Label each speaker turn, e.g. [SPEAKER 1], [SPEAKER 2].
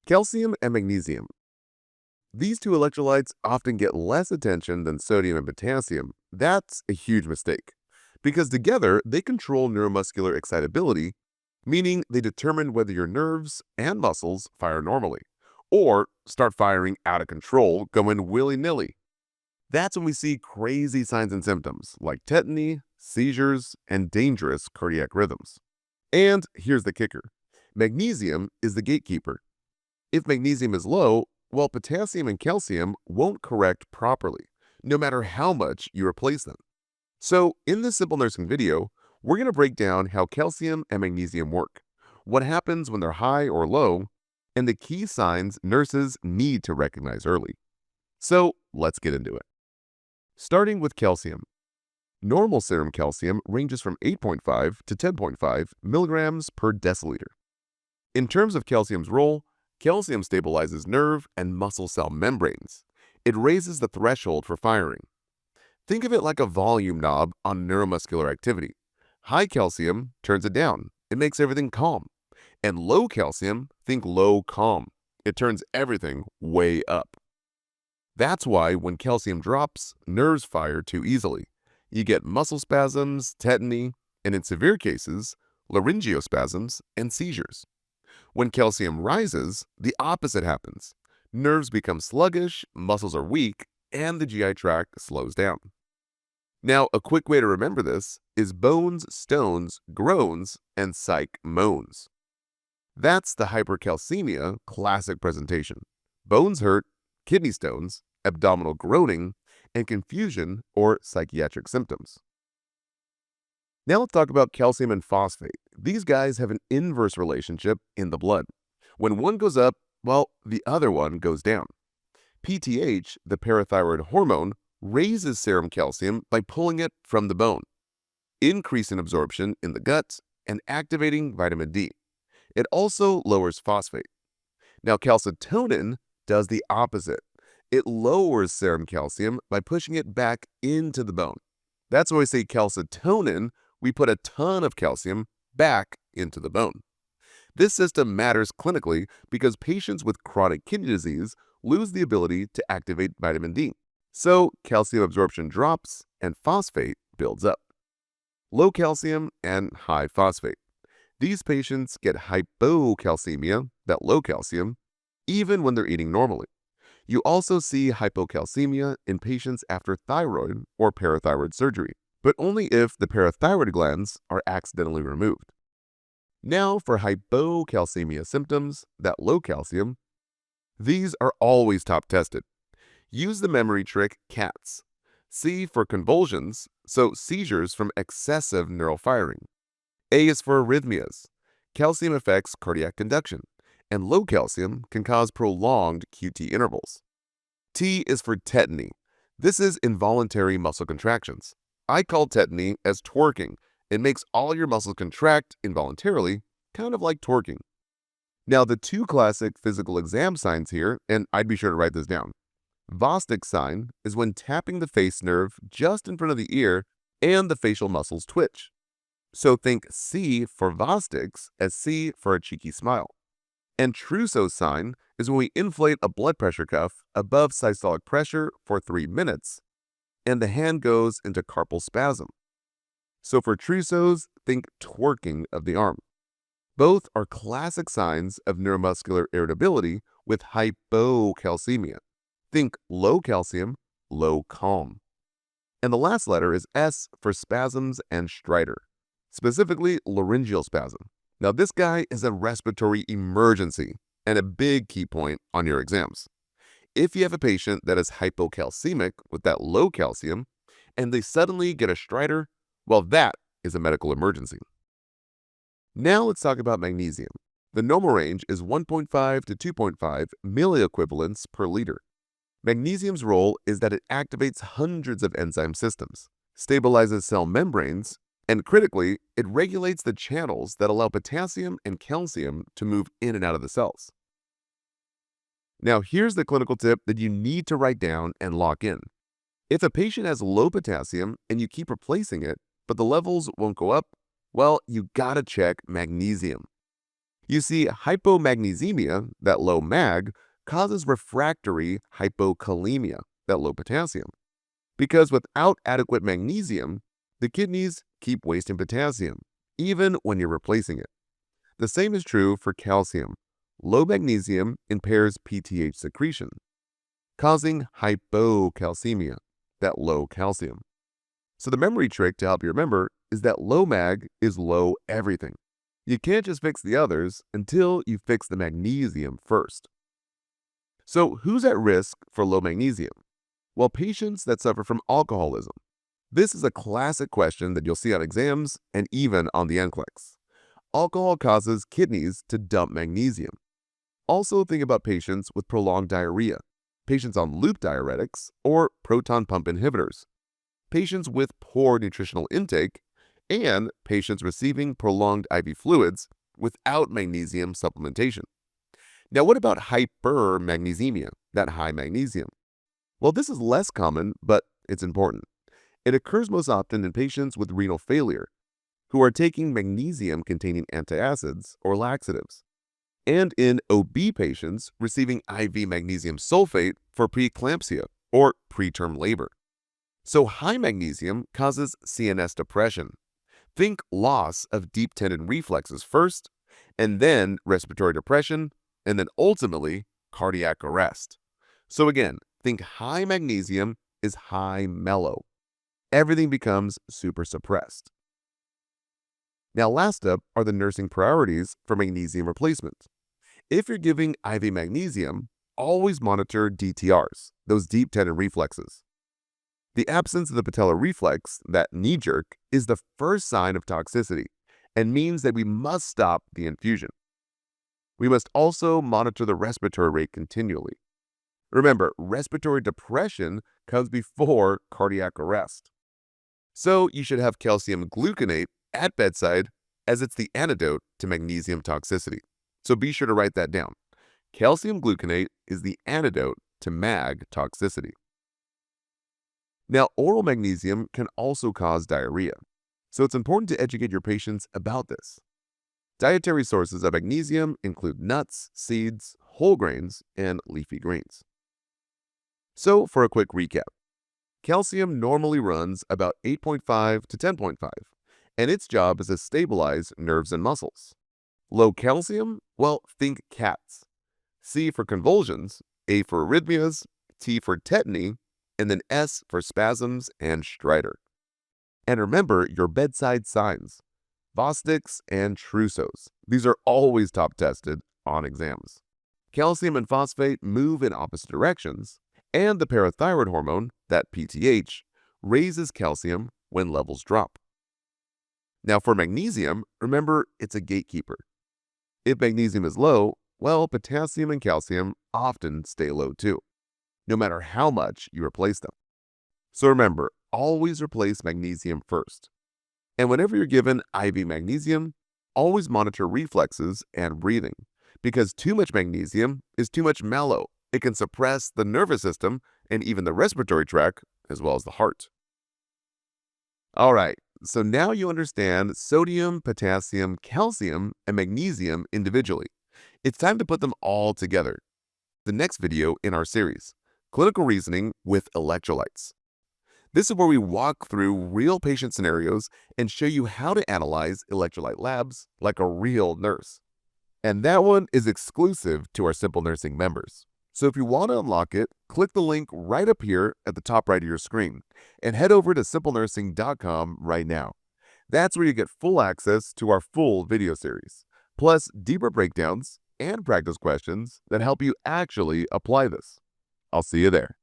[SPEAKER 1] Calcium and magnesium. These two electrolytes often get less attention than sodium and potassium. That's a huge mistake, because together they control neuromuscular excitability, meaning they determine whether your nerves and muscles fire normally, or start firing out of control, going willy-nilly. That's when we see crazy signs and symptoms like tetany, seizures, and dangerous cardiac rhythms. And here's the kicker. Magnesium is the gatekeeper. If magnesium is low, well, potassium and calcium won't correct properly, no matter how much you replace them. So in this simple nursing video, we're going to break down how calcium and magnesium work, what happens when they're high or low, and the key signs nurses need to recognize early. So let's get into it. Starting with calcium. Normal serum calcium ranges from 8.5 to 10.5 milligrams per deciliter. In terms of calcium's role, calcium stabilizes nerve and muscle cell membranes. It raises the threshold for firing. Think of it like a volume knob on neuromuscular activity. High calcium turns it down. It makes everything calm. And low calcium, think low calm. It turns everything way up. That's why when calcium drops, nerves fire too easily. You get muscle spasms, tetany, and in severe cases, laryngospasms and seizures. When calcium rises, the opposite happens. Nerves become sluggish, muscles are weak, and the GI tract slows down. Now, a quick way to remember this is bones, stones, groans, and psych moans. That's the hypercalcemia classic presentation. Bones hurt, kidney stones, abdominal groaning, and confusion or psychiatric symptoms. Now let's talk about calcium and phosphate. These guys have an inverse relationship in the blood. When one goes up, well, the other one goes down. PTH, the parathyroid hormone, raises serum calcium by pulling it from the bone, increasing absorption in the gut, and activating vitamin D. It also lowers phosphate. Now, calcitonin does the opposite. It lowers serum calcium by pushing it back into the bone. That's why we say calcitonin, we put a ton of calcium back into the bone. This system matters clinically because patients with chronic kidney disease lose the ability to activate vitamin D. So calcium absorption drops and phosphate builds up. Low calcium and high phosphate. These patients get hypocalcemia, that low calcium, even when they're eating normally. You also see hypocalcemia in patients after thyroid or parathyroid surgery, but only if the parathyroid glands are accidentally removed. Now for hypocalcemia symptoms, that low calcium, these are always top tested. Use the memory trick CATS. C for convulsions, so seizures from excessive neural firing. A is for arrhythmias. Calcium affects cardiac conduction, and low calcium can cause prolonged QT intervals. T is for tetany. This is involuntary muscle contractions. I call tetany as twerking. It makes all your muscles contract involuntarily, kind of like twerking. Now, the two classic physical exam signs here, and I'd be sure to write this down. Chvostek sign is when tapping the face nerve just in front of the ear and the facial muscles twitch. So think C for Chvostek's as C for a cheeky smile. And Trousseau sign is when we inflate a blood pressure cuff above systolic pressure for 3 minutes, and the hand goes into carpal spasm. So for Trousseau's, think twerking of the arm. Both are classic signs of neuromuscular irritability with hypocalcemia. Think low calcium, low calm. And the last letter is S for spasms and stridor, specifically laryngeal spasm. Now this guy is a respiratory emergency and a big key point on your exams. If you have a patient that is hypocalcemic with that low calcium and they suddenly get a stridor, well, that is a medical emergency. Now let's talk about magnesium. The normal range is 1.5 to 2.5 milliequivalents per liter. Magnesium's role is that it activates hundreds of enzyme systems, stabilizes cell membranes, and critically, it regulates the channels that allow potassium and calcium to move in and out of the cells. Now here's the clinical tip that you need to write down and lock in. If a patient has low potassium and you keep replacing it, but the levels won't go up, well, you gotta check magnesium. You see, hypomagnesemia, that low mag, causes refractory hypokalemia, that low potassium. Because without adequate magnesium, the kidneys keep wasting potassium, even when you're replacing it. The same is true for calcium. Low magnesium impairs PTH secretion, causing hypocalcemia, that low calcium. So the memory trick to help you remember is that low mag is low everything. You can't just fix the others until you fix the magnesium first. So who's at risk for low magnesium? Well, patients that suffer from alcoholism. This is a classic question that you'll see on exams and even on the NCLEX. Alcohol causes kidneys to dump magnesium. Also think about patients with prolonged diarrhea, patients on loop diuretics or proton pump inhibitors, patients with poor nutritional intake, and patients receiving prolonged IV fluids without magnesium supplementation. Now, what about hypermagnesemia, that high magnesium? Well, this is less common, but it's important. It occurs most often in patients with renal failure who are taking magnesium-containing antacids or laxatives, and in OB patients receiving IV magnesium sulfate for preeclampsia or preterm labor. So high magnesium causes CNS depression. Think loss of deep tendon reflexes first, and then respiratory depression, and then ultimately cardiac arrest. So again, think high magnesium is high mellow. Everything becomes super suppressed. Now last up are the nursing priorities for magnesium replacement. If you're giving IV magnesium, always monitor DTRs, those deep tendon reflexes. The absence of the patellar reflex, that knee jerk, is the first sign of toxicity and means that we must stop the infusion. We must also monitor the respiratory rate continually. Remember, respiratory depression comes before cardiac arrest. So you should have calcium gluconate at bedside as it's the antidote to magnesium toxicity. So be sure to write that down. Calcium gluconate is the antidote to mag toxicity. Now, oral magnesium can also cause diarrhea, so it's important to educate your patients about this. Dietary sources of magnesium include nuts, seeds, whole grains, and leafy greens. So, for a quick recap, calcium normally runs about 8.5 to 10.5, and its job is to stabilize nerves and muscles. Low calcium? Well, think cats. C for convulsions, A for arrhythmias, T for tetany, and then S for spasms and stridor. And remember your bedside signs, Chvostek and Trousseau's. These are always top tested on exams. Calcium and phosphate move in opposite directions, and the parathyroid hormone, that PTH, raises calcium when levels drop. Now for magnesium, remember it's a gatekeeper. If magnesium is low, well, potassium and calcium often stay low too, no matter how much you replace them. So remember, always replace magnesium first. And whenever you're given IV magnesium, always monitor reflexes and breathing, because too much magnesium is too much mellow. It can suppress the nervous system and even the respiratory tract, as well as the heart. All right, so now you understand sodium, potassium, calcium, and magnesium individually. It's time to put them all together. The next video in our series, Clinical Reasoning with Electrolytes. This is where we walk through real patient scenarios and show you how to analyze electrolyte labs like a real nurse. And that one is exclusive to our Simple Nursing members. So if you want to unlock it, click the link right up here at the top right of your screen and head over to simplenursing.com right now. That's where you get full access to our full video series, plus deeper breakdowns and practice questions that help you actually apply this. I'll see you there.